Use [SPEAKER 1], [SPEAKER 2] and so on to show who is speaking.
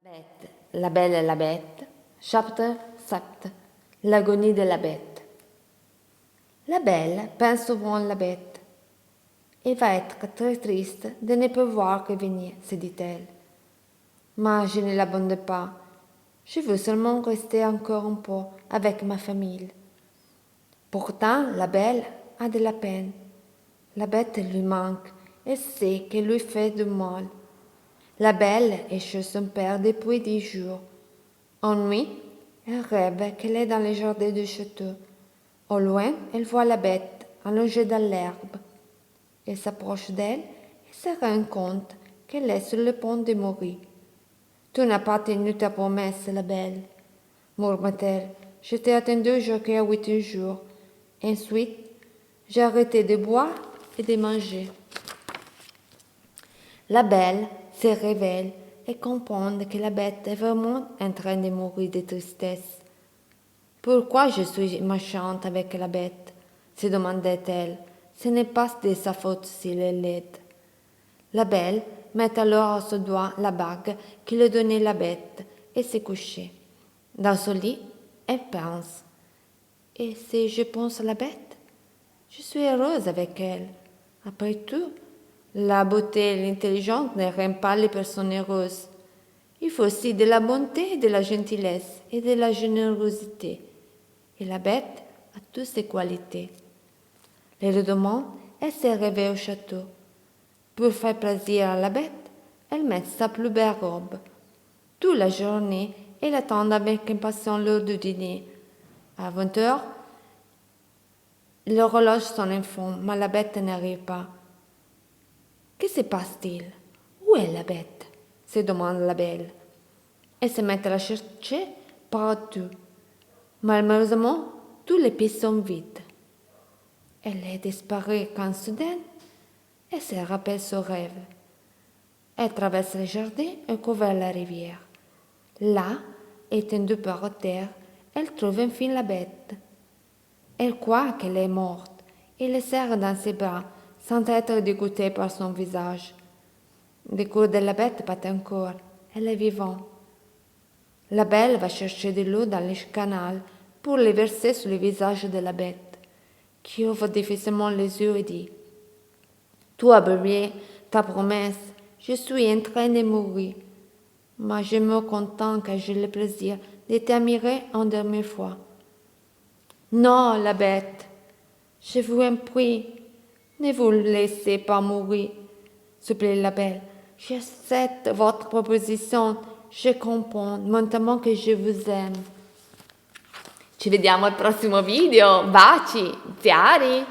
[SPEAKER 1] Bête, la belle et la bête, chapitre 7, l'agonie de la bête. La belle pense souvent à la bête. Elle va être très triste de ne pas voir revenir, se dit-elle. Mais je ne l'abandonne pas. Je veux seulement rester encore un peu avec ma famille. Pourtant, la belle a de la peine. La bête lui manque et sait qu'elle lui fait du mal. La belle est chez son père depuis 10 jours. En nuit, elle rêve qu'elle est dans le jardin du château. Au loin, elle voit la bête allongée dans l'herbe. Elle s'approche d'elle et se rend compte qu'elle est sur le point de mourir. Tu n'as pas tenu ta promesse, la belle, murmure-t-elle. Je t'ai attendu jusqu'à 8 jours. Ensuite, j'ai arrêté de boire et de manger. La belle se révèle et comprend que la bête est vraiment en train de mourir de tristesse. Pourquoi je suis méchante avec la bête se demandait-elle. Ce n'est pas de sa faute s'il est laide. La belle met alors à son doigt la bague que lui donnait la bête et s'est couchée. Dans son lit, elle pense. Et si je pense à la bête? Je suis heureuse avec elle. Après tout, la beauté et l'intelligence ne rendent pas les personnes heureuses. Il faut aussi de la bonté, de la gentillesse et de la générosité. Et la bête a toutes ces qualités. Le lendemain, elle s'est réveillée au château. Pour faire plaisir à la bête, elle met sa plus belle robe. Toute la journée, elle attend avec impatience l'heure du dîner. À 20 heures, l'horloge sonne en fond, mais la bête n'arrive pas. Que se passe-t-il? Où est la bête? Se demande la belle. Elle se met à la chercher partout. Malheureusement, tous les pistes sont vides. Elle est disparue quand soudain, elle se rappelle son rêve. Elle traverse le jardin et couvre la rivière. Là, étendue par terre, elle trouve enfin la bête. Elle croit qu'elle est morte et le serre dans ses bras sans être dégoûtée par son visage. Le cœur de la bête bat encore, elle est vivante. La belle va chercher de l'eau dans le canal pour le verser sur le visage de la bête, qui ouvre difficilement les yeux et dit « Tu as oublié ta promesse, je suis en train de mourir, mais je me contente que j'ai le plaisir de t'admirer une dernière fois. » « Non, la bête, je vous en prie, ne vous laissez pas mourir, supplie la belle. J'accepte votre proposition, je comprends maintenant che je vous aime. Ci vediamo al prossimo video, baci, ziari!